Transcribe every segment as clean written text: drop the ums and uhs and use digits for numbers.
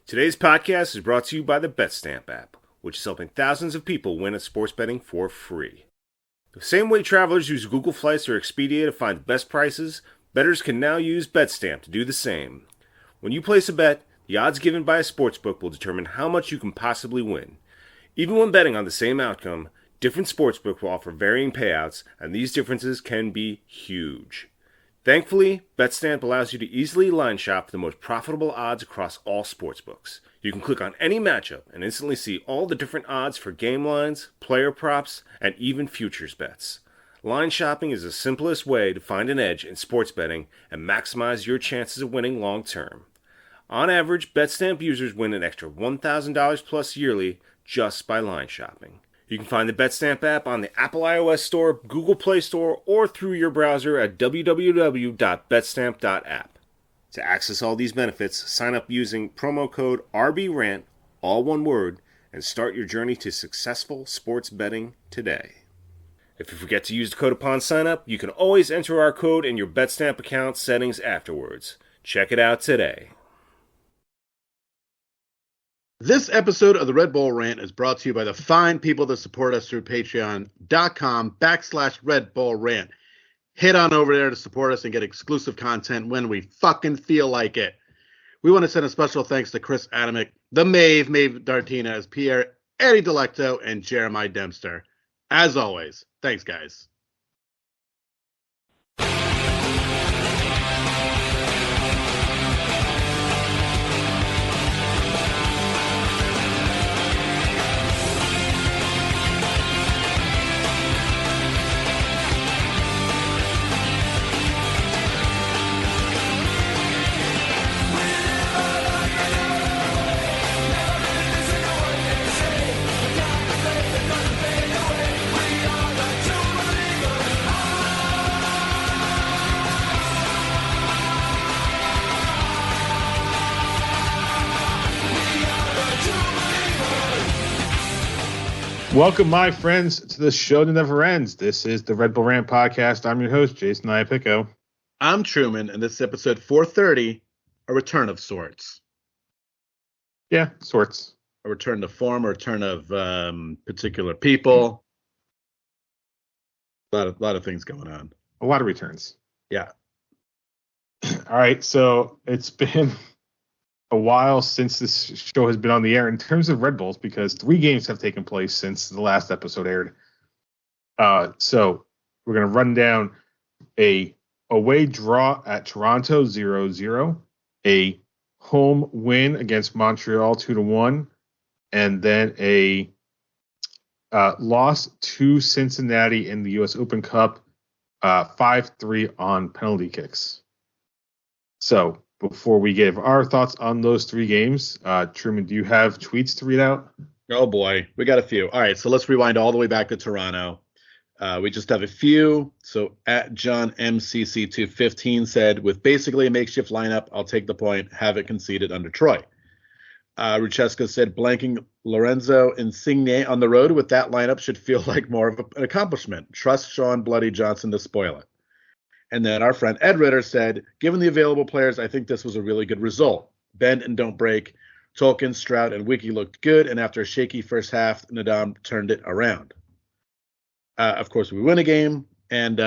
Today's podcast is brought to you by the BetStamp app, which is helping thousands of people win at sports betting for free. The same way travelers use Google Flights or Expedia to find the best prices, bettors can now use BetStamp to do the same. When you place a bet, the odds given by a sportsbook will determine how much you can possibly win. Even when betting on the same outcome, different sportsbooks will offer varying payouts, and these differences can be huge. Thankfully, BetStamp allows you to easily line shop for the most profitable odds across all sportsbooks. You can click on any matchup and instantly see all the different odds for game lines, player props, and even futures bets. Line shopping is the simplest way to find an edge in sports betting and maximize your chances of winning long term. On average, BetStamp users win an extra $1,000 plus yearly just by line shopping. You can find the BetStamp app on the Apple iOS Store, Google Play Store, or through your browser at www.betstamp.app. To access all these benefits, sign up using promo code RBRANT, all one word, and start your journey to successful sports betting today. If you forget to use the code upon sign up, you can always enter our code in your BetStamp account settings afterwards. Check it out today. This episode of the Red Bull Rant is brought to you by the fine people that support us through patreon.com/Red Bull Rant. Head on over there to support us and get exclusive content when we fucking feel like it. We want to send a special thanks to Chris Adamick, the Maeve Dartinez, Pierre, Eddie Delecto, and Jeremiah Dempster. As always, thanks, guys. Welcome, my friends, to the show that never ends. This is the Red Bull Rant podcast. I'm your host, Jason Iapicco. I'm Truman, and this is episode 430, a return of sorts. Yeah, sorts. A return to form, a return of particular people. A lot of things going on. A lot of returns. Yeah. All right, so it's been a while since this show has been on the air in terms of Red Bulls, because 3 games have taken place since the last episode aired. So we're going to run down a away draw at Toronto 0-0, a home win against Montreal 2-1, and then a loss to Cincinnati in the U.S. Open Cup 5-3 on penalty kicks. So before we give our thoughts on those 3 games, Truman, do you have tweets to read out? Oh, boy. We got a few. All right, so let's rewind all the way back to Toronto. We just have a few. So at John MCC215 said, with basically a makeshift lineup, I'll take the point, have it conceded under Troy. Rucheska said, blanking Lorenzo Insigne on the road with that lineup should feel like more of an accomplishment. Trust Sean Bloody Johnson to spoil it. And then our friend Ed Ritter said, given the available players, I think this was a really good result. Bend and don't break. Tolkien, Stroud, and Wiki looked good, and after a shaky first half, Nadam turned it around. Of course, we win a game, and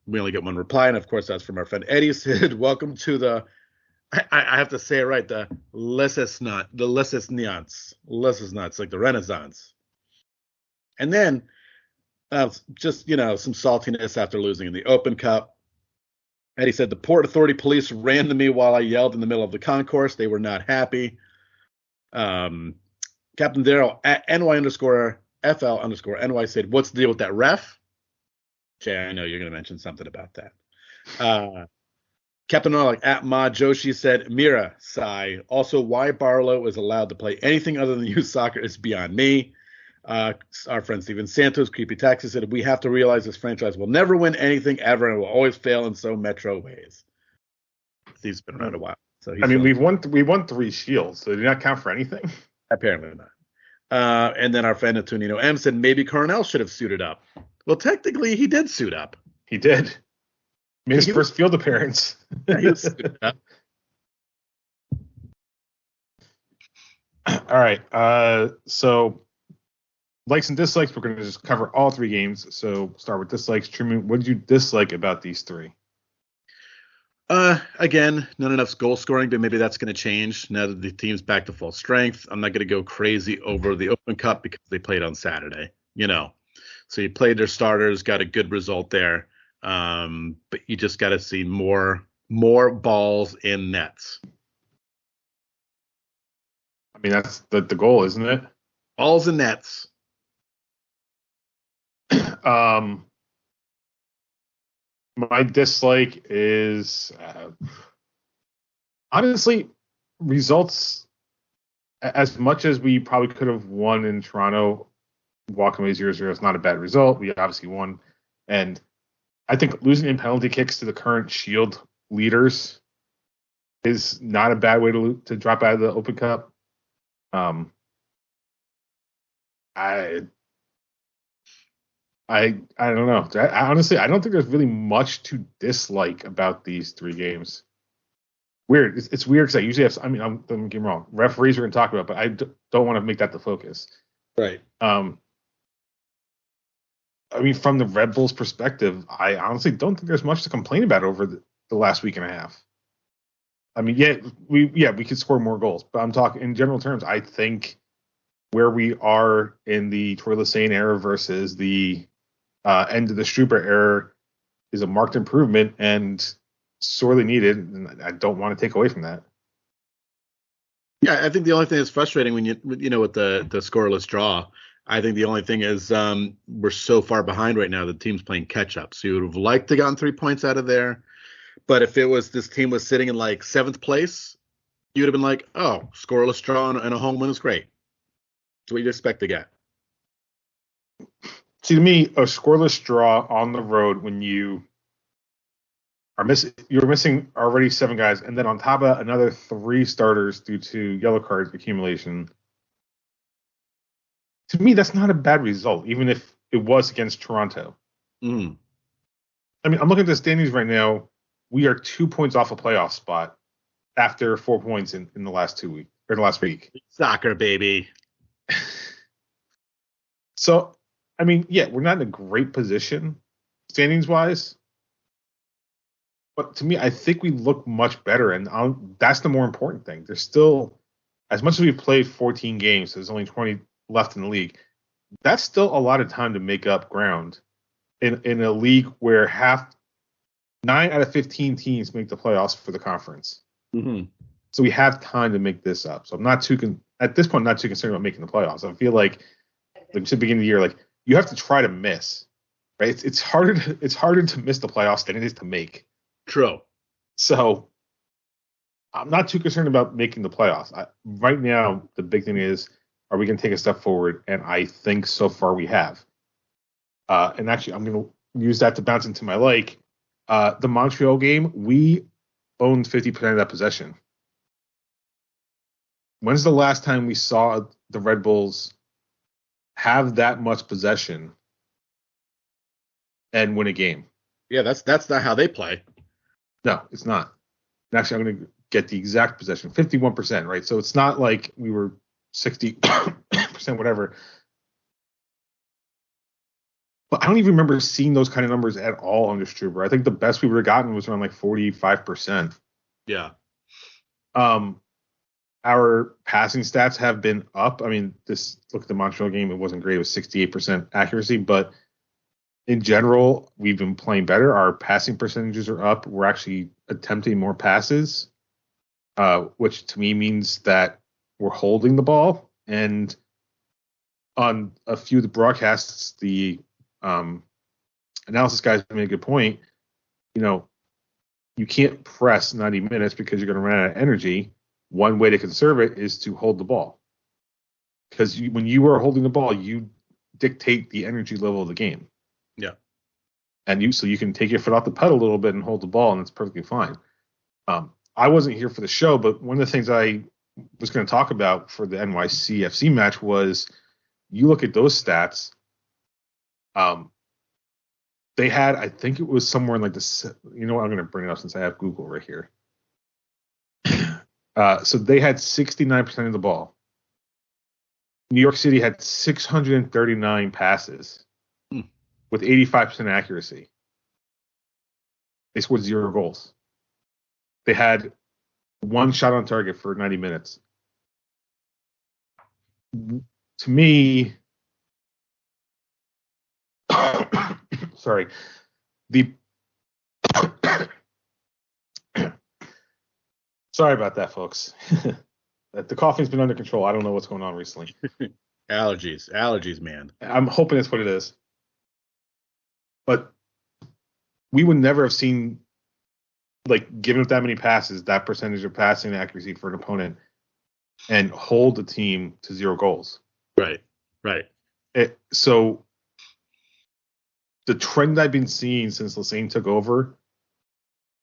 we only get one reply, and of course, that's from our friend Eddie. Said, welcome to the, I have to say it right, the Lesense, like the Renaissance. And then, just, some saltiness after losing in the Open Cup. Eddie said, the Port Authority police ran to me while I yelled in the middle of the concourse. They were not happy. Captain Darrell at NY_FL_NY said, what's the deal with that ref? Jay, I know you're going to mention something about that. Captain Orlik at Ma Joshi said, Mira, sigh. Also, why Barlow is allowed to play anything other than use soccer is beyond me. Our friend Steven Santos, Creepy Taxi, said, we have to realize this franchise will never win anything ever and will always fail in so Metro ways. Steve's been around a while. So we won 3 shields, so they do not count for anything. Apparently not. And then our friend Antonino M said maybe Coronel should have suited up. Well, technically, he did suit up. He did. Made his first field appearance. He was suited up. All right. So likes and dislikes. We're going to just cover all three games. So start with dislikes. Truman, what did you dislike about these three? Again, not enough goal scoring, but maybe that's going to change now that the team's back to full strength. I'm not going to go crazy over the Open Cup because they played on Saturday, So you played their starters, got a good result there. But you just got to see more balls in nets. I mean, that's the goal, isn't it? Balls in nets. My dislike is honestly results. As much as we probably could have won in Toronto, walking away 0-0 is not a bad result. We obviously won, and I think losing in penalty kicks to the current Shield leaders is not a bad way to drop out of the Open Cup. I don't know. Honestly, I don't think there's really much to dislike about these three games. Weird. It's weird because I usually have. I mean, don't get me wrong. Referees we're going to talk about, but I don't want to make that the focus. Right. I mean, from the Red Bulls' perspective, I honestly don't think there's much to complain about over the last week and a half. I mean, we could score more goals, but I'm talking in general terms. I think where we are in the Troy Lesense era versus the end of the Struber era is a marked improvement and sorely needed, and I don't want to take away from that. Yeah, I think the only thing that's frustrating when with the scoreless draw, I think the only thing is we're so far behind right now. The team's playing catch up, so you would have liked to gotten 3 points out of there. But if this team was sitting in like 7th place, you would have been like, oh, scoreless draw and a home win is great. That's what you'd expect to get. See, to me, a scoreless draw on the road when you're missing already 7 guys, and then on top of another 3 starters due to yellow card accumulation. To me, that's not a bad result, even if it was against Toronto. Mm. I mean, I'm looking at the standings right now. We are 2 points off a playoff spot after 4 points in the last 2 weeks or the last week. Soccer, baby. So, I mean, yeah, we're not in a great position standings wise. But to me, I think we look much better, and that's the more important thing. There's still, as much as we've played 14 games, there's only 20 left in the league. That's still a lot of time to make up ground in a league where 9 out of 15 teams make the playoffs for the conference. Mm-hmm. So we have time to make this up. So I'm not at this point, not too concerned about making the playoffs. I feel like at the beginning of the year, like you have to try to miss, right? It's harder to miss the playoffs than it is to make. True. So I'm not too concerned about making the playoffs. Right now, the big thing is, are we going to take a step forward? And I think so far we have. And actually, I'm going to use that to bounce into my the Montreal game, we owned 50% of that possession. When's the last time we saw the Red Bulls have that much possession and win a game? Yeah, that's not how they play. No, it's not. And actually, I'm going to get the exact possession, 51%, right? So it's not like we were 60%, whatever. But I don't even remember seeing those kind of numbers at all under Struber. I think the best we would have gotten was around like 45%. Yeah. Our passing stats have been up. I mean, look at the Montreal game. It wasn't great. It was 68% accuracy, but in general, we've been playing better. Our passing percentages are up. We're actually attempting more passes, which to me means that we're holding the ball. And on a few of the broadcasts, the analysis guys made a good point. You can't press 90 minutes because you're going to run out of energy. One way to conserve it is to hold the ball. Because when you are holding the ball, you dictate the energy level of the game. Yeah. And so you can take your foot off the pedal a little bit and hold the ball, and it's perfectly fine. I wasn't here for the show, but one of the things I was going to talk about for the NYCFC match was you look at those stats. They had, I think it was somewhere in like you know what, I'm going to bring it up since I have Google right here. So they had 69% of the ball. New York City had 639 passes with 85% accuracy. They scored 0 goals. They had 1 shot on target for 90 minutes. To me, sorry, sorry about that, folks. The coughing's been under control. I don't know what's going on recently. Allergies, man. I'm hoping that's what it is. But we would never have seen, like, giving up that many passes, that percentage of passing accuracy for an opponent, and hold the team to 0 goals. Right. So the trend I've been seeing since Lesense took over,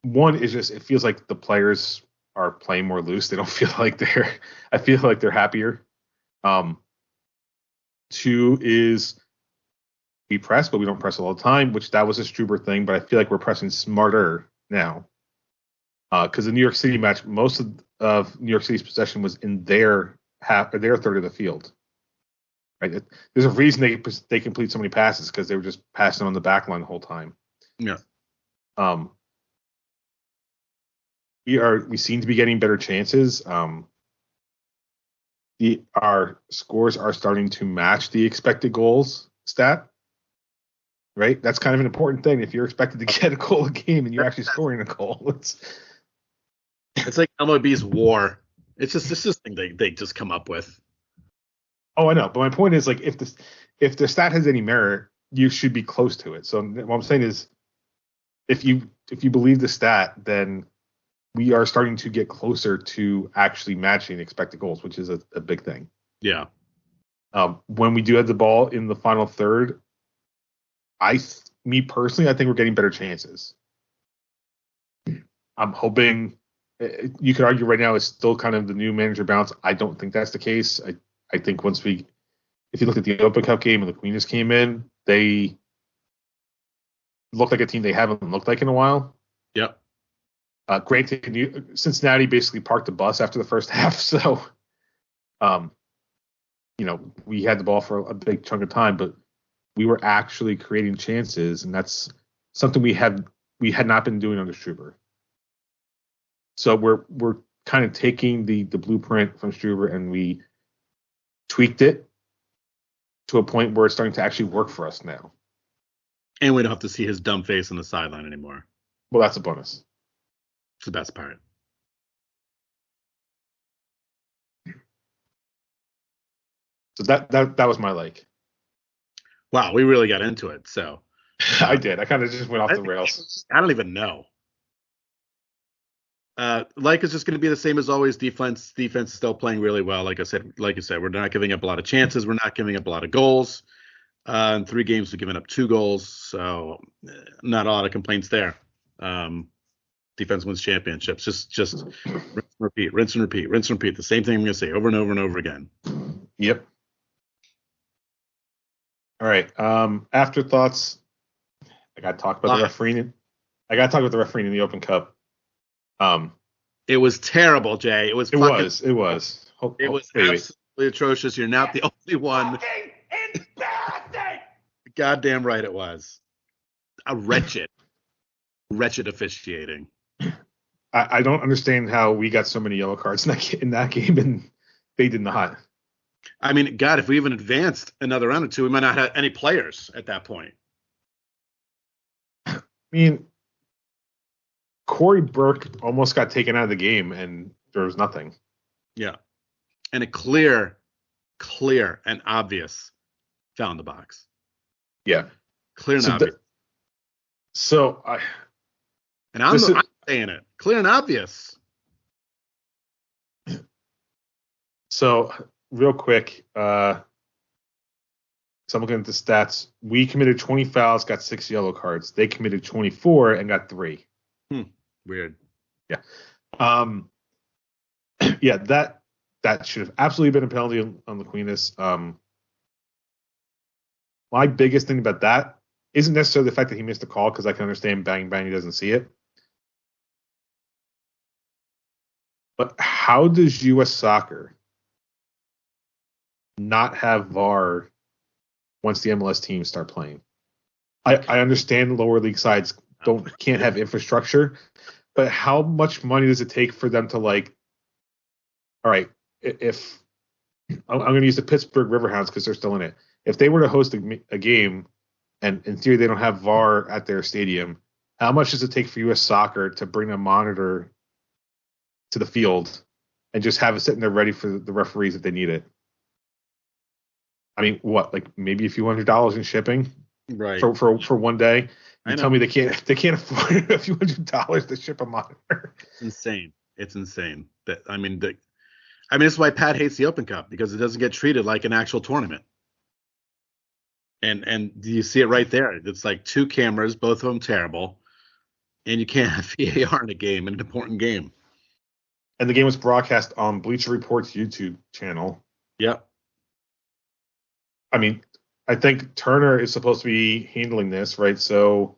one is just it feels like the players are playing more loose. They don't feel like I feel like they're happier. 2 is we press, but we don't press all the time, which that was a Struber thing, but I feel like we're pressing smarter now. Because the New York City match, most of New York City's possession was in their third of the field. Right? There's a reason they complete so many passes because they were just passing on the back line the whole time. Yeah. We seem to be getting better chances. Our scores are starting to match the expected goals stat. Right? That's kind of an important thing. If you're expected to get a goal a game and you're actually scoring a goal, it's like MLB's WAR. It's just this thing they just come up with. Oh, I know. But my point is, like, if the stat has any merit, you should be close to it. So what I'm saying is, if you believe the stat, then we are starting to get closer to actually matching expected goals, which is a big thing. Yeah. When we do have the ball in the final third, me personally, I think we're getting better chances. I'm hoping. You could argue right now it's still kind of the new manager bounce. I don't think that's the case. I think if you look at the Open Cup game and the Queens came in, they look like a team they haven't looked like in a while. Yep. Granted, Cincinnati basically parked the bus after the first half, so we had the ball for a big chunk of time, but we were actually creating chances, and that's something we had not been doing under Struber. So we're kind of taking the blueprint from Struber and we tweaked it to a point where it's starting to actually work for us now. And we don't have to see his dumb face on the sideline anymore. Well, that's a bonus. It's the best part. So that was my like. Wow, we really got into it. So I did. I kind of just went off the rails. I don't even know. Like is just going to be the same as always. Defense is still playing really well. Like you said, we're not giving up a lot of chances. We're not giving up a lot of goals. In 3 games, we've given up 2 goals, so not a lot of complaints there. Defense wins championships. Just rinse and repeat. The same thing I'm going to say over and over and over again. Yep. All right. Afterthoughts. I got to talk about the refereeing. In the Open Cup. It was terrible, Jay. It was absolutely atrocious. You're not the only one. Goddamn right it was. A wretched officiating. I don't understand how we got so many yellow cards in that game and they did not. I mean, God, if we even advanced another round or 2, we might not have any players at that point. I mean, Corey Burke almost got taken out of the game, and there was nothing. Yeah. And a clear and obvious foul in the box. Yeah. Clear and obvious. I'm saying it. Clear and obvious. So, real quick, so I'm looking at the stats. We committed 20 fouls, got 6 yellow cards. They committed 24 and got 3. Weird. Yeah. Yeah, that should have absolutely been a penalty on Lequinus. My biggest thing about that isn't necessarily the fact that he missed the call, because I can understand bang, he doesn't see it. But how does U.S. soccer not have VAR once the MLS teams start playing. I understand lower league sides can't have infrastructure, but how much money does it take for them to like? All right, if I'm going to use the Pittsburgh Riverhounds because they're still in it. If they were to host a game, and in theory they don't have VAR at their stadium, how much does it take for U.S. Soccer to bring a monitor to the field and just have it sitting there ready for the referees if they need it? I mean, what, like maybe a few $100s in shipping, right? For one day. You tell me they can't afford a few $100s to ship a monitor. It's insane. It's insane. I mean, this is why Pat hates the Open Cup, because it doesn't get treated like an actual tournament. And you see it right there. It's like 2 cameras, both of them terrible, and you can't have VAR in a game, in an important game. And the game was broadcast on Bleacher Report's YouTube channel. Yep. I mean, I think Turner is supposed to be handling this, right? So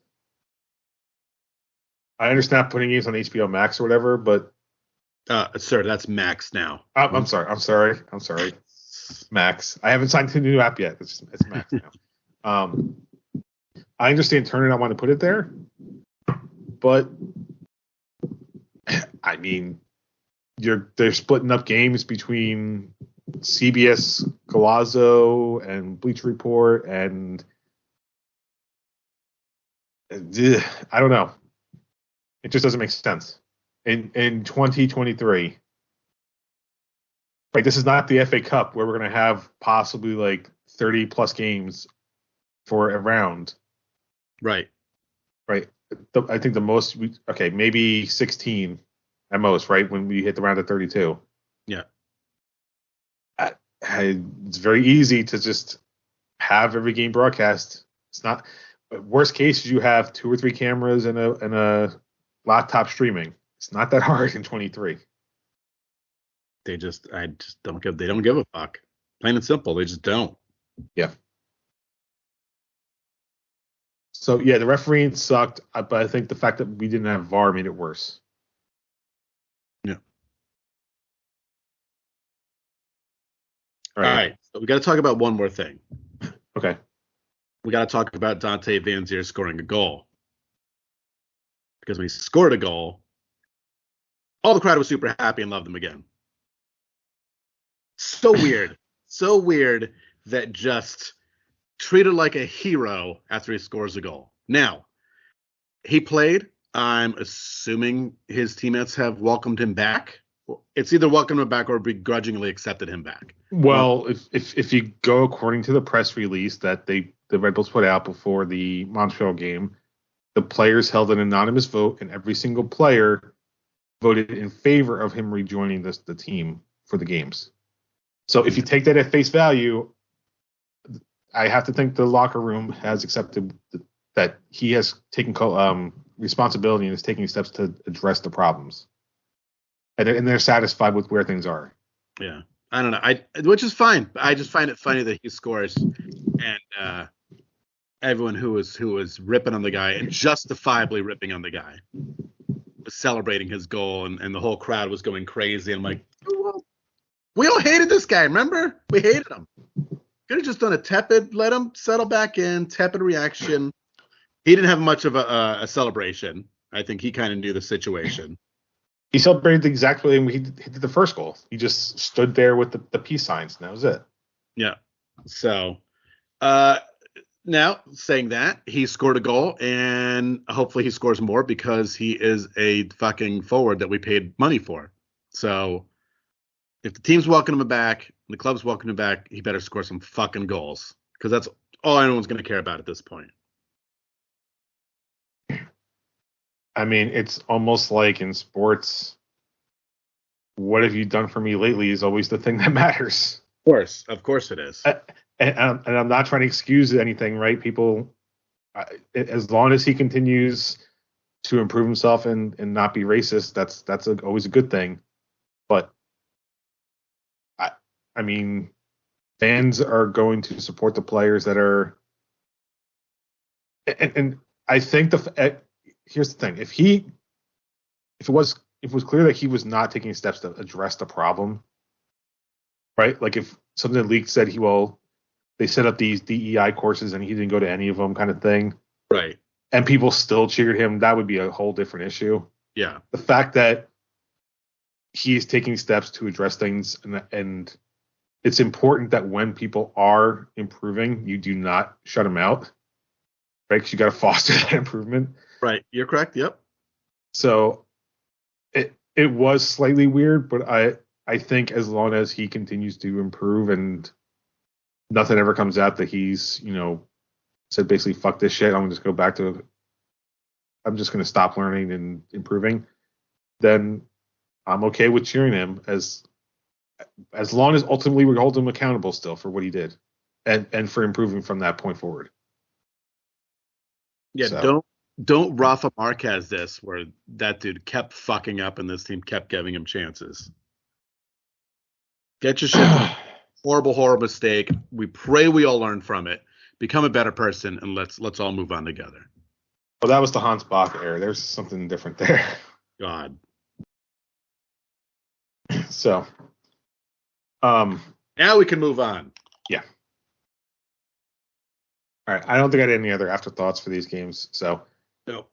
I understand putting games on HBO Max or whatever, but sir, that's Max now. I'm sorry. Max. I haven't signed to the new app yet. It's Max now. I understand Turner not wanting to put it there, but I mean, they're splitting up games between CBS Golazo and Bleacher Report, and I don't know. It just doesn't make sense. In 2023, right? This is not the FA Cup where we're going to have possibly like 30 plus games for a round. Right. I think the most, maybe 16 at most, right? When we hit the round of 32. Yeah. It's very easy to just have every game broadcast. It's not, worst case, you have 2 or 3 cameras and a laptop streaming. It's not that hard in 23. They just don't give a fuck. Plain and simple. They just don't. Yeah. So yeah, the refereeing sucked, but I think the fact that we didn't have VAR made it worse. Yeah. All right. So we got to talk about one more thing. Okay. We got to talk about Dante Van Zier scoring a goal. Because when he scored a goal, all the crowd was super happy and loved him again. So weird. So weird that just treated like a hero after he scores a goal. Now, he played. I'm assuming his teammates have welcomed him back. It's either welcomed him back or begrudgingly accepted him back. Well, if you go according to the press release that the Red Bulls put out before the Montreal game, the players held an anonymous vote, and every single player voted in favor of him rejoining the team for the games. So if you take that at face value, I have to think the locker room has accepted that he has taken responsibility and is taking steps to address the problems. And they're satisfied with where things are. Yeah. I don't know. Which is fine. I just find it funny that he scores and everyone who was ripping on the guy and justifiably ripping on the guy was celebrating his goal, and the whole crowd was going crazy. I'm like, well, we all hated this guy, remember? We hated him. Could have just done a tepid, let him settle back in, tepid reaction. He didn't have much of a celebration. I think he kind of knew the situation. He celebrated the exact way he did the first goal. He just stood there with the peace signs, and that was it. Yeah. So, now saying that, he scored a goal, and hopefully he scores more because he is a fucking forward that we paid money for. So, if the team's welcoming him back, and the club's welcoming him back, he better score some fucking goals, because that's all anyone's going to care about at this point. I mean, it's almost like in sports, what have you done for me lately is always the thing that matters. Of course it is. And I'm not trying to excuse anything, right? People, as long as he continues to improve himself and not be racist, that's always a good thing. But I mean, fans are going to support the players that are, and I think here's the thing: if it was clear that he was not taking steps to address the problem, right? Like if something that leaked said they set up these DEI courses and he didn't go to any of them, kind of thing. Right. And people still cheered him. That would be a whole different issue. Yeah. The fact that he is taking steps to address things, and it's important that when people are improving, you do not shut them out, right? Because you got to foster that improvement. Right. You're correct. Yep. So it was slightly weird, but I think as long as he continues to improve and nothing ever comes out that he's, said basically fuck this shit, I'm just going to stop learning and improving, then I'm okay with cheering him as long as ultimately we hold him accountable still for what he did and for improving from that point forward. Yeah, so. Don't Rafa Marquez this, where that dude kept fucking up and this team kept giving him chances. Get your shit. Horrible mistake. We pray we all learn from it, become a better person, and let's all move on together. Well, that was the Hans Bach era. There's something different there. God. So, now we can move on. Yeah. All right. I don't think I had any other afterthoughts for these games. So. No.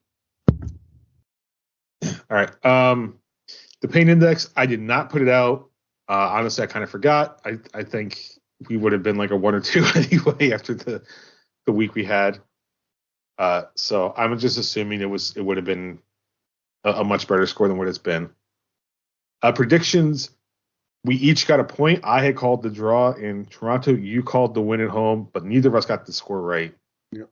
All right. The pain index, I did not put it out. Honestly, I kind of forgot. I think we would have been like a 1 or 2 anyway after the week we had. So I'm just assuming it would have been a much better score than what it's been. Predictions, we each got a point. I had called the draw in Toronto. You called the win at home, but neither of us got the score right. Yep.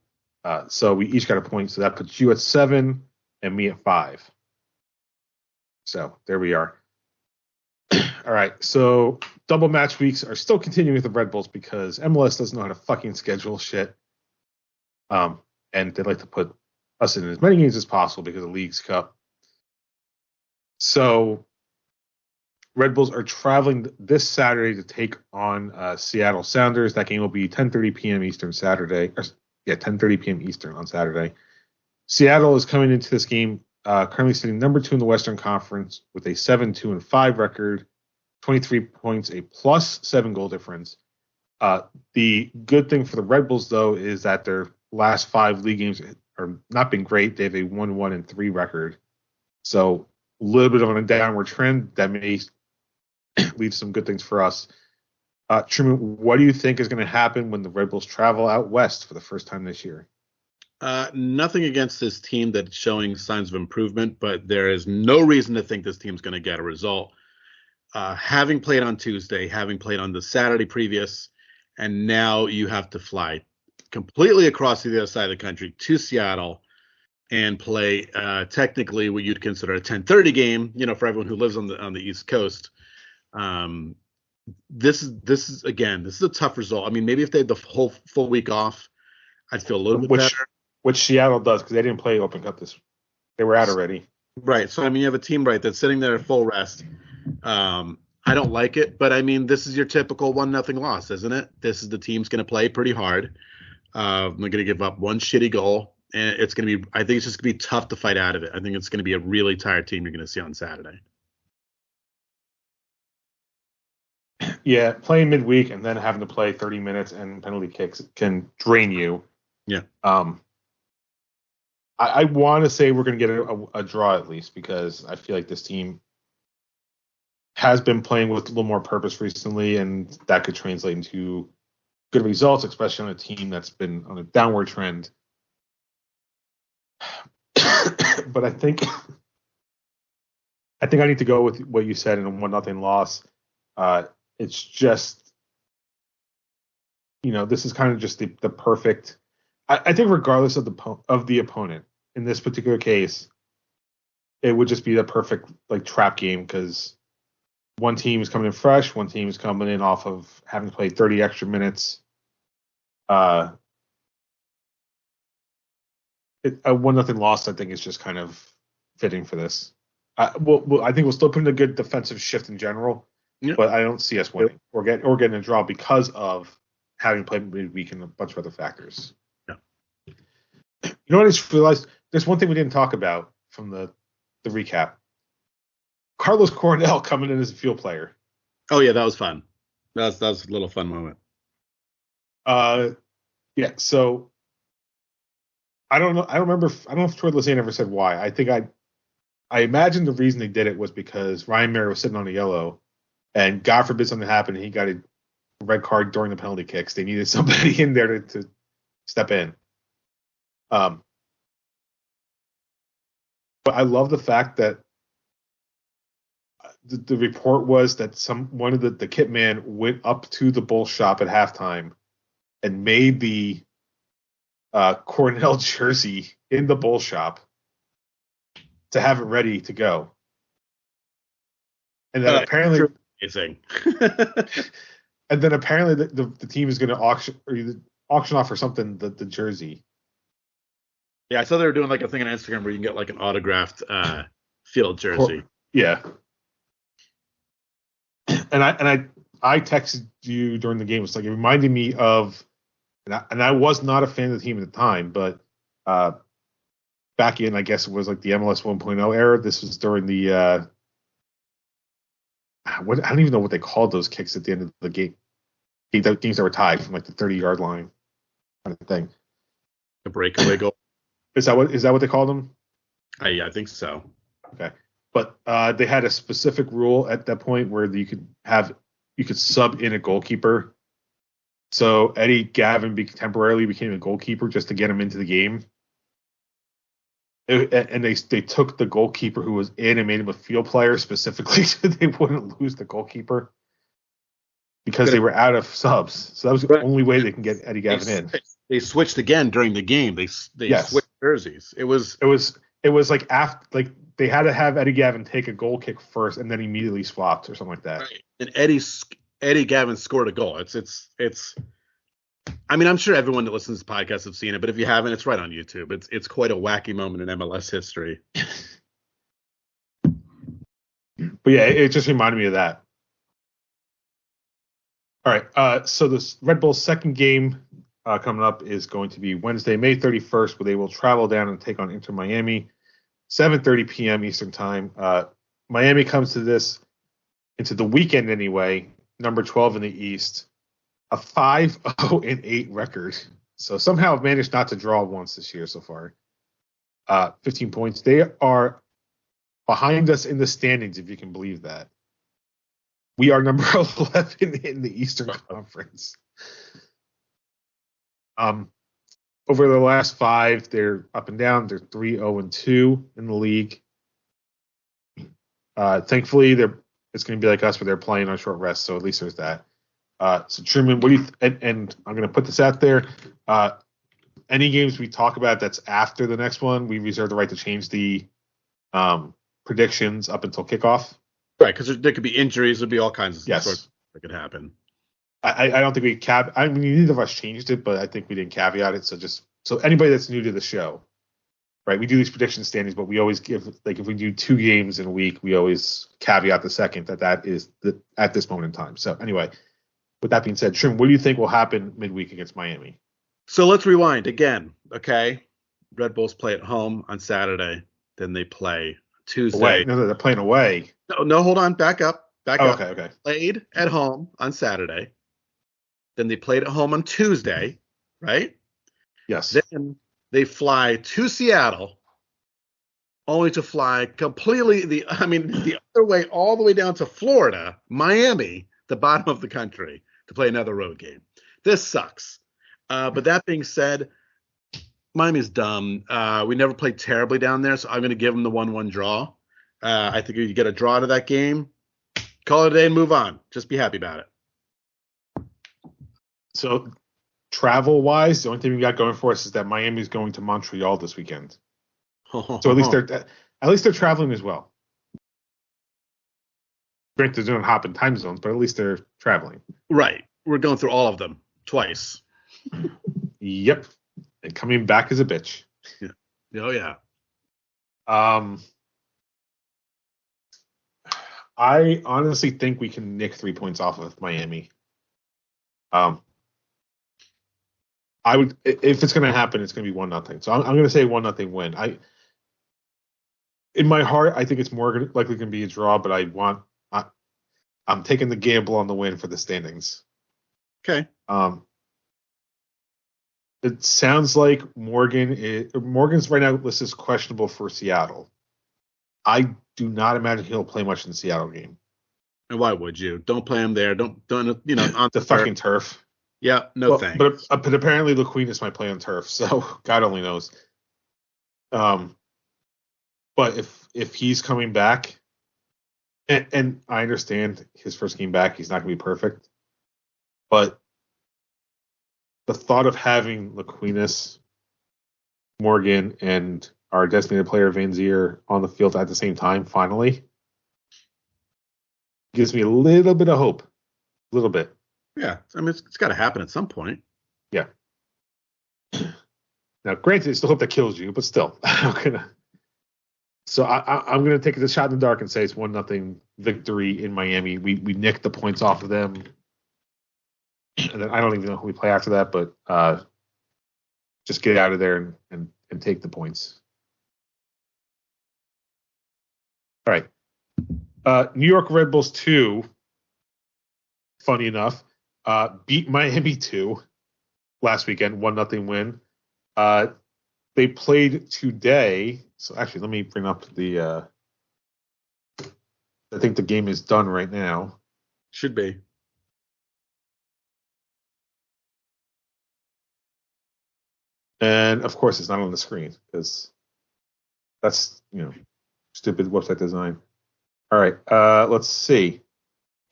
So we each got a point. So that puts you at 7 and me at 5. So there we are. All right. So double match weeks are still continuing with the Red Bulls because MLS doesn't know how to fucking schedule shit. And they'd like to put us in as many games as possible because of the League's Cup. So Red Bulls are traveling this Saturday to take on Seattle Sounders. That game will be 10:30 p.m. Eastern Saturday. 10:30 p.m. Eastern on Saturday. Seattle is coming into this game currently sitting number 2 in the Western Conference with a 7-2-5 record, 23 points, a plus 7 goal difference. The good thing for the Red Bulls, though, is that their last 5 league games are not been great. They have a 1-1-3 record. So a little bit of a downward trend that may lead to some good things for us. Truman, what do you think is going to happen when the Red Bulls travel out west for the first time this year? Nothing against this team that's showing signs of improvement, but there is no reason to think this team's going to get a result. Having played on Tuesday, having played on the Saturday previous, and now you have to fly completely across to the other side of the country to Seattle and play technically what you'd consider a 10:30 game, for everyone who lives on the East Coast. This is a tough result. I mean, maybe if they had the whole full week off, I'd feel a little bit better. Which Seattle does because they didn't play Open Cup they were out already. Right. So, I mean, you have a team, right, that's sitting there at full rest. I don't like it, but I mean, this is your typical 1-0 loss, isn't it? This is the team's going to play pretty hard. They're going to give up one shitty goal, and I think it's just going to be tough to fight out of it. I think it's going to be a really tired team you're going to see on Saturday. Yeah, playing midweek and then having to play 30 minutes and penalty kicks can drain you. Yeah. I want to say we're going to get a draw at least because I feel like this team has been playing with a little more purpose recently, and that could translate into good results, especially on a team that's been on a downward trend. But I think I need to go with what you said in a 1-0 loss. It's just, this is kind of just the perfect. I think regardless of the opponent in this particular case, it would just be the perfect trap game because one team is coming in fresh, one team is coming in off of having to play 30 extra minutes. A 1-0 loss, I think, is just kind of fitting for this. I think we'll still put in a good defensive shift in general, but I don't see us winning or getting a draw because of having played midweek and a bunch of other factors. Yeah. You know what I just realized? There's one thing we didn't talk about from the recap. Carlos Coronel coming in as a field player. Oh, yeah, that was fun. That's a little fun moment. Yeah. So I don't know. I don't remember. I don't know if Troy Lesense ever said why. I think I imagine the reason they did it was because Ryan Mary was sitting on a yellow, and God forbid something happened, and he got a red card during the penalty kicks. They needed somebody in there to step in. But I love the fact that the report was that one of the kit man went up to the Bull shop at halftime and made the Cornell jersey in the Bull shop to have it ready to go. And then apparently amazing. And then apparently the team is going to auction off or something the jersey. Yeah, I saw they were doing like a thing on Instagram where you can get like an autographed field jersey. Yeah. And I texted you during the game. It's like it reminded me of, and I was not a fan of the team at the time, but back in, I guess it was like the MLS 1.0 era. This was during the I don't even know what they called those kicks at the end of the game. The games that were tied from like the 30-yard line kind of thing. The breakaway goal. Is that what they called them? I think so. Okay. But they had a specific rule at that point where you could sub in a goalkeeper. So Eddie Gavin temporarily became a goalkeeper just to get him into the game. And they took the goalkeeper who was in and made him a field player specifically so they wouldn't lose the goalkeeper because they were out of subs. So that was the only way they can get Eddie Gavin in. They switched again during the game. They switched jerseys. It was like after, like they had to have Eddie Gavin take a goal kick first and then immediately swapped or something like that. Right. And Eddie Gavin scored a goal. It's I mean, I'm sure everyone that listens to this podcast have seen it, but if you haven't, it's right on YouTube. It's quite a wacky moment in MLS history. But yeah, it just reminded me of that. All right, so this Red Bull's second game coming up is going to be Wednesday, May 31st, where they will travel down and take on Inter Miami, 7:30 p.m. Eastern Time. Miami comes into the weekend anyway, number 12 in the East, a 5-0-8 record. So somehow managed not to draw once this year so far. 15 points. They are behind us in the standings, if you can believe that. We are number 11 in the Eastern Conference. Over the last 5, they're up and down. They're 3-0-2 in the league. Thankfully, it's going to be like us, where they're playing on short rest. So at least there's that. So Truman, what do you? And I'm going to put this out there. Any games we talk about that's after the next one, we reserve the right to change the predictions up until kickoff. Right, because there could be injuries. There'd be all kinds of sorts that could happen. I don't think we I mean, neither of us changed it, but I think we didn't caveat it. So anybody that's new to the show, right? We do these prediction standings, but we always give, like, if we do 2 games in a week, we always caveat the second that is at this moment in time. So anyway, with that being said, Trim, what do you think will happen midweek against Miami? So let's rewind again, okay? Red Bulls play at home on Saturday, then they play Tuesday. Away. No, they're playing away. No, hold on. Back up. Okay. Played at home on Saturday. Then they played at home on Tuesday, right? Yes. Then they fly to Seattle, only to fly completely the other way, all the way down to Florida, Miami, the bottom of the country, to play another road game. This sucks. But that being said, Miami's dumb. We never played terribly down there, so I'm going to give them the 1-1 draw. I think you get a draw to that game, call it a day and move on. Just be happy about it. So travel-wise, the only thing we got going for us is that Miami's going to Montreal this weekend. So at least they're traveling as well. Granted, they're doing hop in time zones, but at least they're traveling. Right. We're going through all of them twice. Yep. And coming back as a bitch. Yeah. Oh, yeah. I honestly think we can nick 3 points off of Miami. I would, if it's going to happen, it's going to be 1-0. So I'm going to say 1-0 win. In my heart, I think it's more likely going to be a draw, but I'm taking the gamble on the win for the standings. Okay. It sounds like Morgan's right now list is questionable for Seattle. I do not imagine he'll play much in the Seattle game. And why would you? Don't play him there. Don't on the fucking turf. Yeah, no thanks. But apparently Laquinas might play on turf, so God only knows. But if he's coming back, and I understand his first game back, he's not going to be perfect, but the thought of having Laquinas, Morgan, and our designated player Vanzier on the field at the same time finally gives me a little bit of hope. A little bit. Yeah, I mean, it's got to happen at some point. Yeah. Now, granted, it's the hope that kills you, but still, I'm gonna take the shot in the dark and say it's 1-0 victory in Miami. We nicked the points off of them, and then I don't even know who we play after that, but just get out of there and take the points. All right. New York Red Bulls 2, funny enough, beat Miami 2 last weekend, 1-0 win. They played today. So actually, let me bring up I think the game is done right now. Should be. And of course, it's not on the screen because that's, stupid website design. All right, let's see.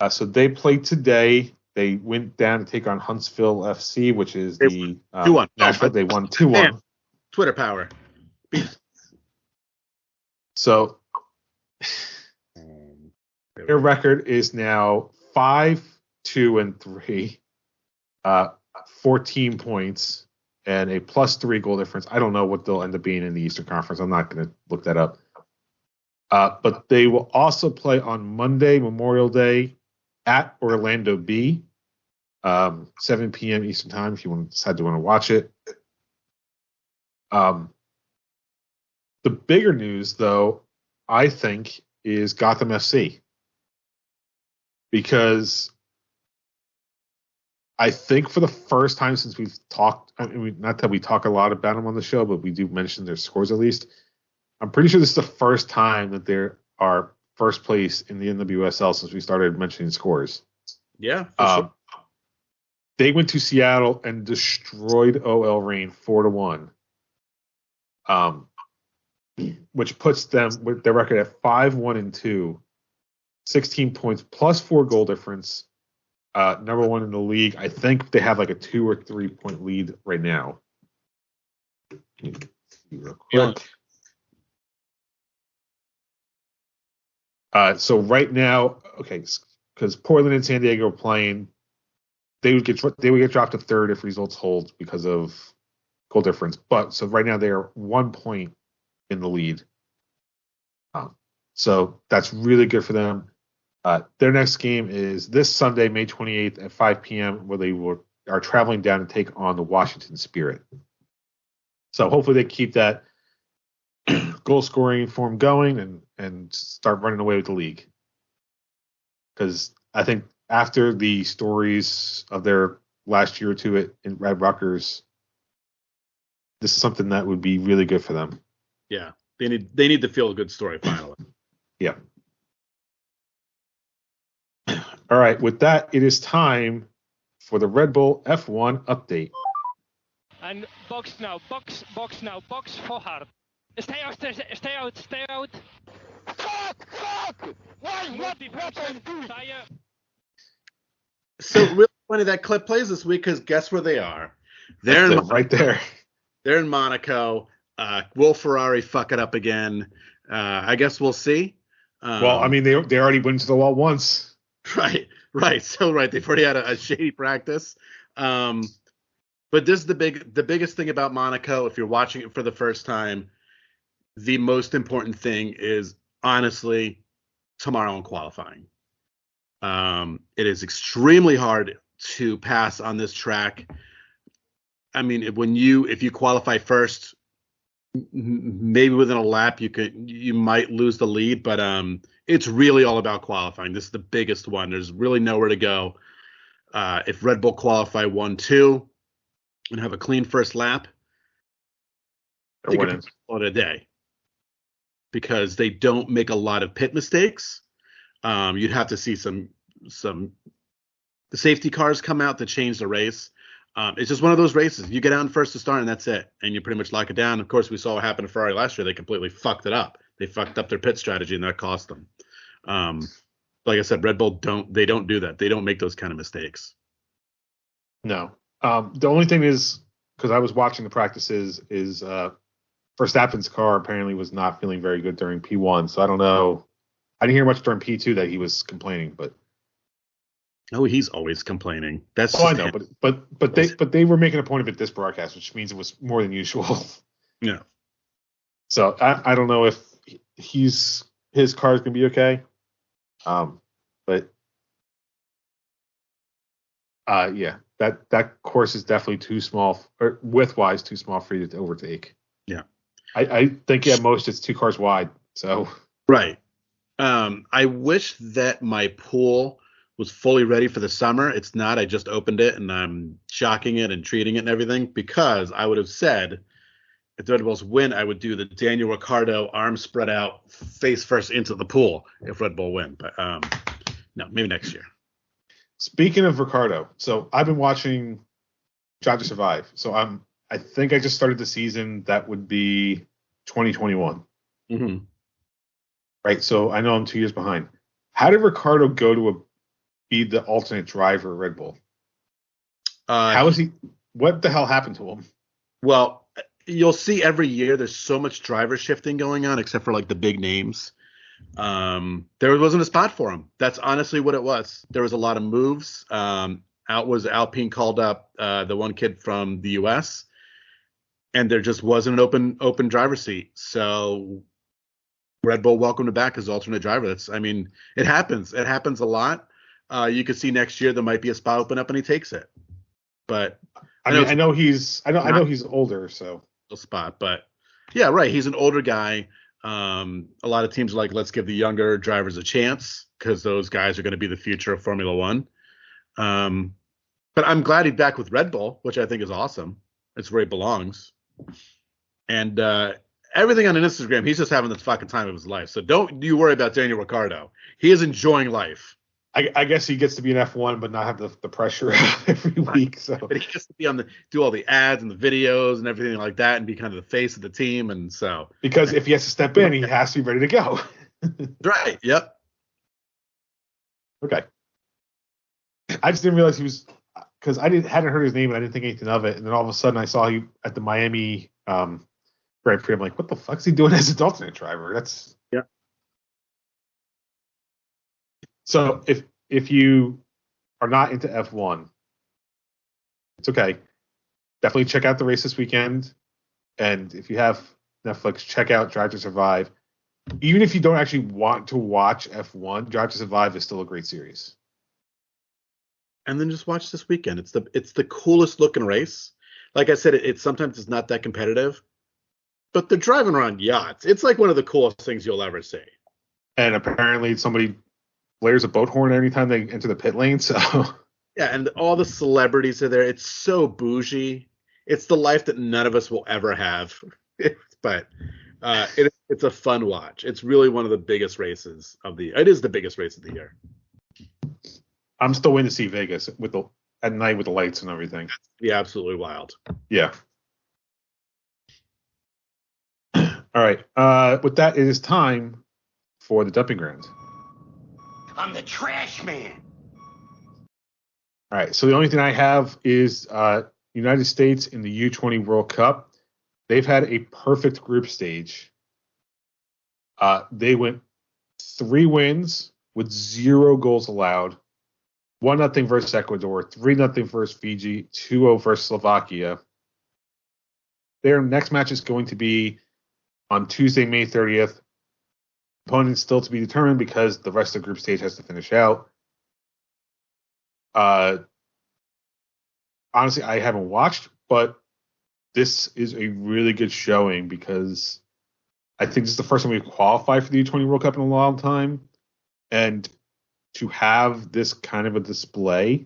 So they played today. They went down to take on Huntsville FC, which is the 2-1. Nashville. They won 2-1. Twitter power. So their record is now 5-2-3, 14 points, and a +3 goal difference. I don't know what they'll end up being in the Eastern Conference. I'm not going to look that up. But they will also play on Monday, Memorial Day, at Orlando B, 7 p.m. Eastern Time if you want to watch it. The bigger news, though, I think, is Gotham FC. Because I think for the first time since we've talked, not that we talk a lot about them on the show, but we do mention their scores at least. I'm pretty sure this is the first time that they are first place in the NWSL since we started mentioning scores. Yeah, for sure. They went to Seattle and destroyed OL Reign 4-1. Which puts them with their record at 5-1-2, 16 points plus 4 goal difference. Number one in the league. I think they have like a 2 or 3 point lead right now. Real quick. So right now, okay, because Portland and San Diego are playing, they would get dropped to third if results hold because of goal difference. But so right now they are 1 point in the lead. So that's really good for them. Their next game is this Sunday, May 28th at 5 p.m., where they are traveling down to take on the Washington Spirit. So hopefully they keep that goal scoring form going and start running away with the league. Because I think after the stories of their last year or two in Red Rutgers, this is something that would be really good for them. Yeah, they need to feel a good story finally. Yeah. All right, with that, it is time for the Red Bull F1 update. And box now, box for hard. Stay out. Fuck! What tire. So really funny that clip plays this week because guess where they are? They're right there. They're in Monaco. Will Ferrari fuck it up again? I guess we'll see. Well, I mean, they already went to the wall once. Right. So they've already had a shady practice. But this is the biggest thing about Monaco. If you're watching it for the first time, the most important thing is honestly tomorrow in qualifying. It is extremely hard to pass on this track. I mean, if you qualify first, maybe within a lap you might lose the lead, but it's really all about qualifying. This is the biggest one. There's really nowhere to go. If Red Bull qualify 1-2 and have a clean first lap, They're winning. On a day, because they don't make a lot of pit mistakes. You'd have to see some safety cars come out to change the race. It's just one of those races. You get out in first to start, and that's it. And you pretty much lock it down. Of course, we saw what happened to Ferrari last year. They completely fucked it up. They fucked up their pit strategy, and that cost them. Like I said, Red Bull don't do that. They don't make those kind of mistakes. No. The only thing is, because I was watching the practices, is Verstappen's car apparently was not feeling very good during P1. So I don't know. I didn't hear much during P2 that he was complaining, but. Oh, he's always complaining. That's I know, but they were making a point of it this broadcast, which means it was more than usual. Yeah. So I don't know if his car is gonna be okay. But yeah, that course is definitely too small, or width-wise too small for you to overtake. Yeah. I think at most it's 2 cars wide. So right. I wish that my pool was fully ready for the summer. It's not. I just opened it and I'm shocking it and treating it and everything, because I would have said if the Red Bulls win, I would do the Daniel Ricciardo arms spread out, face first into the pool if Red Bull win. But no, maybe next year. Speaking of Ricciardo, so I've been watching Drive to Survive. So I think I just started the season that would be 2021. Mm-hmm. Right. So I know I'm 2 years behind. How did Ricciardo go to be the alternate driver at Red Bull? How is he? What the hell happened to him? Well, you'll see every year there's so much driver shifting going on, except for like the big names. There wasn't a spot for him. That's honestly what it was. There was a lot of moves. Alpine called up the one kid from the US, and there just wasn't an open driver seat. So Red Bull welcomed him back as alternate driver. It happens. It happens a lot. You could see next year there might be a spot open up and he takes it. But I know he's older, so a spot. But yeah, right. He's an older guy. A lot of teams are like, let's give the younger drivers a chance, because those guys are going to be the future of Formula One. But I'm glad he's back with Red Bull, which I think is awesome. It's where he belongs. And everything on Instagram, he's just having the fucking time of his life. So don't you worry about Daniel Ricciardo. He is enjoying life. I guess he gets to be an F1, but not have the pressure every week. So, but he gets to be do all the ads and the videos and everything like that, and be kind of the face of the team. And so, because if he has to step in, he has to be ready to go. Right. Yep. Okay. I just didn't realize he was, because hadn't heard his name and I didn't think anything of it, and then all of a sudden I saw he at the Miami Grand Prix. I'm like, what the fuck is he doing as an alternate driver? That's yeah. So if you are not into F1, it's okay. Definitely check out the race this weekend. And if you have Netflix, check out Drive to Survive. Even if you don't actually want to watch F1, Drive to Survive is still a great series. And then just watch this weekend. It's the coolest looking race. Like I said, it sometimes is not that competitive, but they're driving around yachts. It's like one of the coolest things you'll ever see. And apparently somebody blares a boat horn anytime they enter the pit lane. So yeah, and all the celebrities are there. It's so bougie. It's the life that none of us will ever have. But it's a fun watch. It's really one of the biggest races it is the biggest race of the year. I'm still waiting to see Vegas at night with the lights and everything. Yeah, absolutely wild. Yeah. All right. With that, it is time for the dumping ground. I'm the trash man. All right. So the only thing I have is United States in the U20 World Cup. They've had a perfect group stage. They went 3 wins with 0 goals allowed. 1-0 versus Ecuador, 3-0 versus Fiji, 2-0 versus Slovakia. Their next match is going to be on Tuesday, May 30th. Opponents still to be determined because the rest of the group stage has to finish out. Honestly, I haven't watched, but this is a really good showing because I think this is the first time we've qualified for the U20 World Cup in a long time. And to have this kind of a display,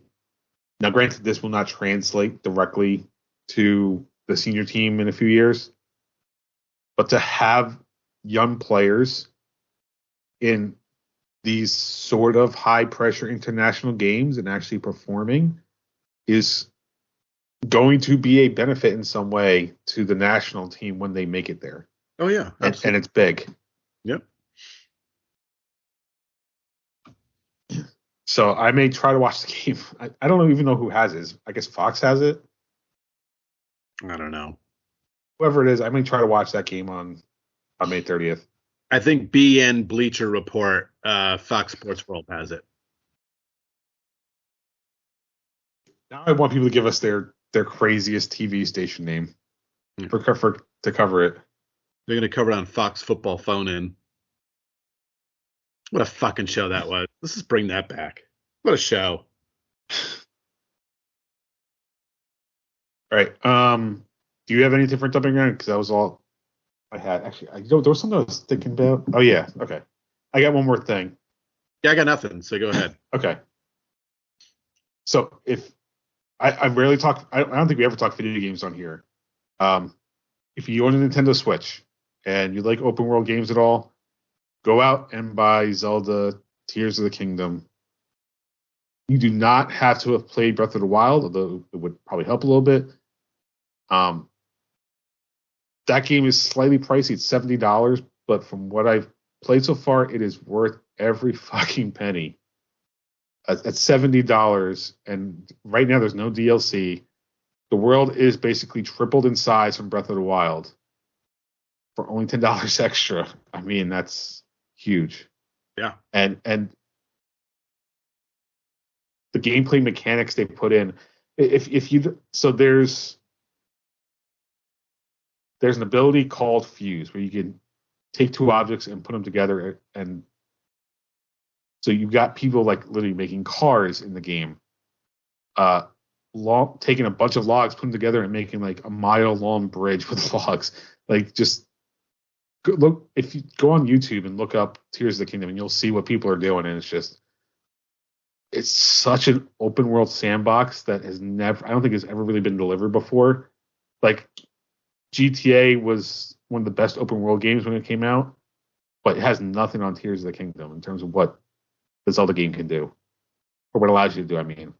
now granted, this will not translate directly to the senior team in a few years, but to have young players in these sort of high pressure international games and actually performing is going to be a benefit in some way to the national team when they make it there. Oh yeah, and it's big. Yep. So I may try to watch the game. I don't even know who has it. I guess Fox has it. I don't know. Whoever it is, I may try to watch that game on May 30th. I think BN Bleacher Report, Fox Sports World has it. Now I want people to give us their craziest TV station name to cover it. They're going to cover it on Fox Football Phone In. What a fucking show that was. Let's just bring that back. What a show. All right. Do you have any different jumping around? Because that was all I had. Actually, there was something I was thinking about. Oh, yeah. Okay. I got one more thing. Yeah, I got nothing, so go ahead. Okay. So if I rarely talk, I don't think we ever talk video games on here. If you own a Nintendo Switch and you like open world games at all, go out and buy Zelda Tears of the Kingdom. You do not have to have played Breath of the Wild, although it would probably help a little bit. That game is slightly pricey. It's $70, but from what I've played so far, it is worth every fucking penny. At $70, and right now there's no DLC. The world is basically tripled in size from Breath of the Wild for only $10 extra. I mean, that's huge. Yeah. And the gameplay mechanics they put in, so there's an ability called Fuse where you can take two objects and put them together, and so you've got people like literally making cars in the game, taking a bunch of logs, putting them together, and making like a mile-long bridge with logs. Like, just look, if you go on YouTube and look up Tears of the Kingdom, and you'll see what people are doing, and it's such an open world sandbox that I don't think has ever really been delivered before. Like, GTA was one of the best open world games when it came out, but it has nothing on Tears of the Kingdom in terms of what the Zelda game can do, or what it allows you to do. I mean,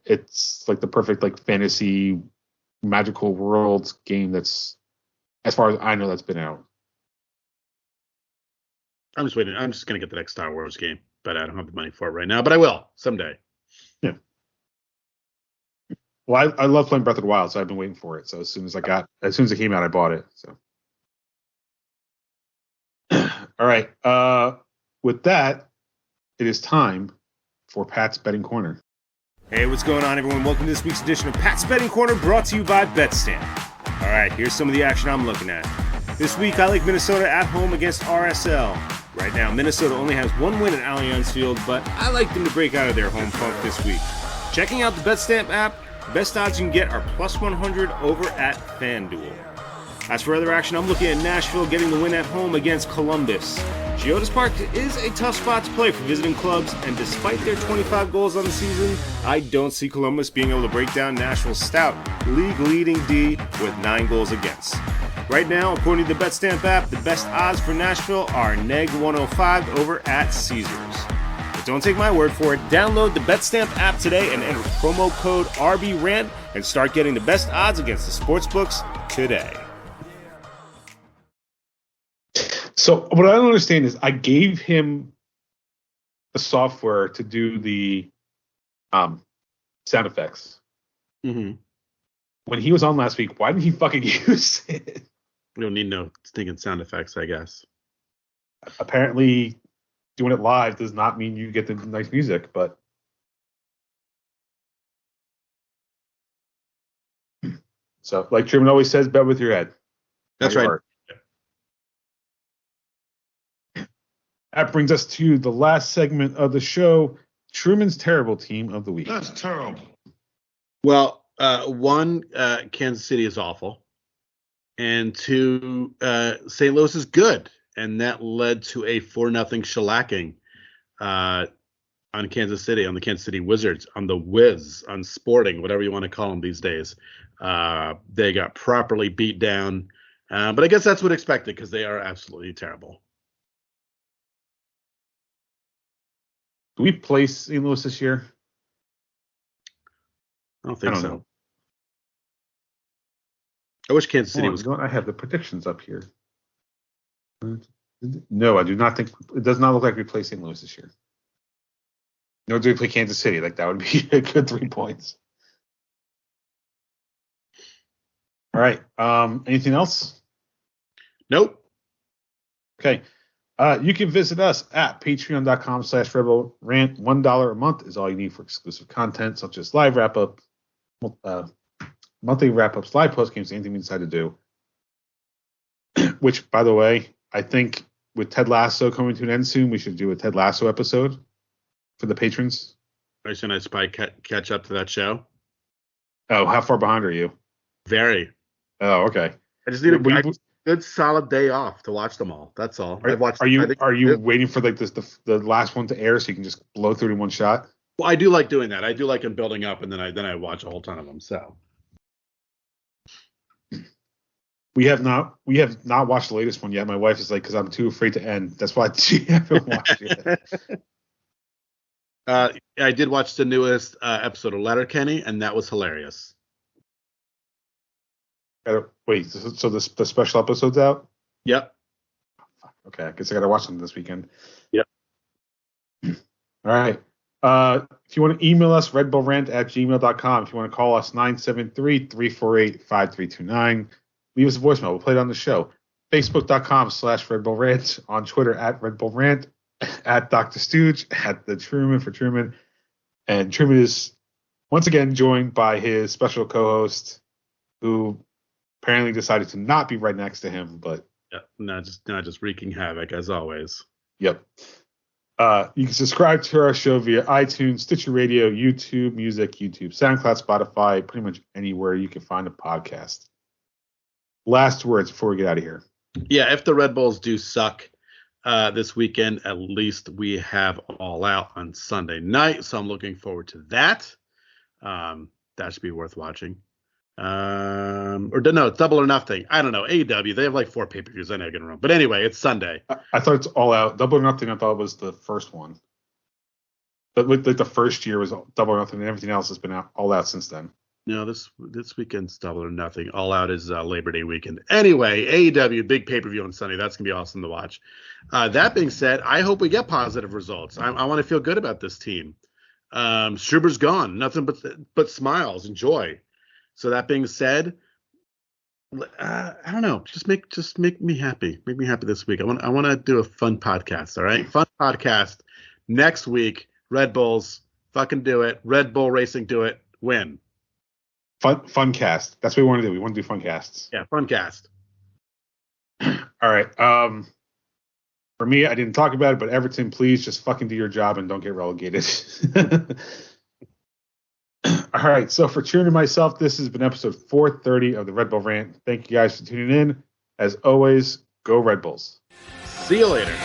it's like the perfect like fantasy magical world game that's, as far as I know, that's been out. I'm just waiting. I'm just going to get the next Star Wars game, but I don't have the money for it right now, but I will someday. Yeah. Well, I love playing Breath of the Wild, so I've been waiting for it. So as soon as it came out, I bought it. So, all right. With that, it is time for Pat's Betting Corner. Hey, what's going on, everyone? Welcome to this week's edition of Pat's Betting Corner, brought to you by BetStamp. All right, here's some of the action I'm looking at. This week, I like Minnesota at home against RSL. Right now, Minnesota only has one win at Allianz Field, but I like them to break out of their home funk this week. Checking out the BetStamp app, the best odds you can get are plus 100 over at FanDuel. As for other action, I'm looking at Nashville getting the win at home against Columbus. Geodis Park is a tough spot to play for visiting clubs, and despite their 25 goals on the season, I don't see Columbus being able to break down Nashville's stout, league-leading D with 9 goals against. Right now, according to the BetStamp app, the best odds for Nashville are neg 105 over at Caesars. But don't take my word for it. Download the BetStamp app today and enter promo code RBRANT and start getting the best odds against the sportsbooks today. So what I don't understand is I gave him the software to do the sound effects. Mm-hmm. When he was on last week, why didn't he fucking use it? We don't need no stinking sound effects, I guess. Apparently, doing it live does not mean you get the nice music, but so like Truman always says, bet with your head. That's right. Heart. That brings us to the last segment of the show, Truman's Terrible Team of the Week. That's terrible. Well, One, Kansas City is awful. And two, St. Louis is good. And that led to a 4-0 shellacking on Kansas City, on the Kansas City Wizards, on the Wiz, on Sporting, whatever you want to call them these days. They got properly beat down. But I guess that's what expected because they are absolutely terrible. Do we play St. Louis this year? I don't think so. Know. I wish Kansas City was. I have the predictions up here. No, I do not think. It does not look like we play St. Louis this year. Nor do we play Kansas City. Like, that would be a good 3 points. All right. Anything else? Nope. Okay. You can visit us at patreon.com/Red Bull Rant. $1 a month is all you need for exclusive content, such as live wrap-up, monthly wrap-ups, live post-games, anything we decide to do. Which, by the way, I think with Ted Lasso coming to an end soon, we should do a Ted Lasso episode for the patrons. Should I probably catch up to that show? Oh, how far behind are you? Very. Oh, okay. I just need a good solid day off to watch them all. That's all. Are you waiting for like the last one to air so you can just blow through it in one shot? Well, I do like doing that. I do like them building up, and then I watch a whole ton of them. So we have not watched the latest one yet. My wife is like, because I'm too afraid to end. That's why she haven't watched it. I did watch the newest episode of Letterkenny, and that was hilarious. Wait, so the special episode's out? Yep. Okay, I guess I got to watch them this weekend. Yep. All right. If you want to email us, redbullrant@gmail.com. If you want to call us, 973-348-5329. Leave us a voicemail. We'll play it on the show. Facebook.com/RedBullRant. On Twitter @RedBullRant. At Dr. Stooge. At the Truman for Truman. And Truman is once again joined by his special co-host, who apparently decided to not be right next to him, but not just wreaking havoc as always. Yep. You can subscribe to our show via iTunes, Stitcher Radio, YouTube Music, YouTube, SoundCloud, Spotify, pretty much anywhere you can find a podcast. Last words before we get out of here. Yeah, if the Red Bulls do suck this weekend, at least we have All Out on Sunday night, so I'm looking forward to that. That should be worth watching. It's Double or Nothing. I don't know. AEW, they have like 4 pay-per-views. I know I'm getting wrong. But anyway, it's Sunday. I thought it's All Out. Double or Nothing, I thought was the first one. But like the first year was Double or Nothing, and everything else has been All Out since then. No, this weekend's Double or Nothing. All Out is Labor Day weekend. Anyway, AEW, big pay-per-view on Sunday. That's going to be awesome to watch. That being said, I hope we get positive results. I want to feel good about this team. Struber's gone. Nothing but smiles and joy. So that being said, I don't know. Just make me happy. Make me happy this week. I want to do a fun podcast. All right, fun podcast next week. Red Bulls, fucking do it. Red Bull Racing, do it. Win. Fun cast. That's what we want to do. We want to do fun casts. Yeah, fun cast. All right. For me, I didn't talk about it, but Everton, please just fucking do your job and don't get relegated. All right, so for Truman and myself, this has been episode 430 of the Red Bull Rant. Thank you guys for tuning in. As always, go Red Bulls. See you later.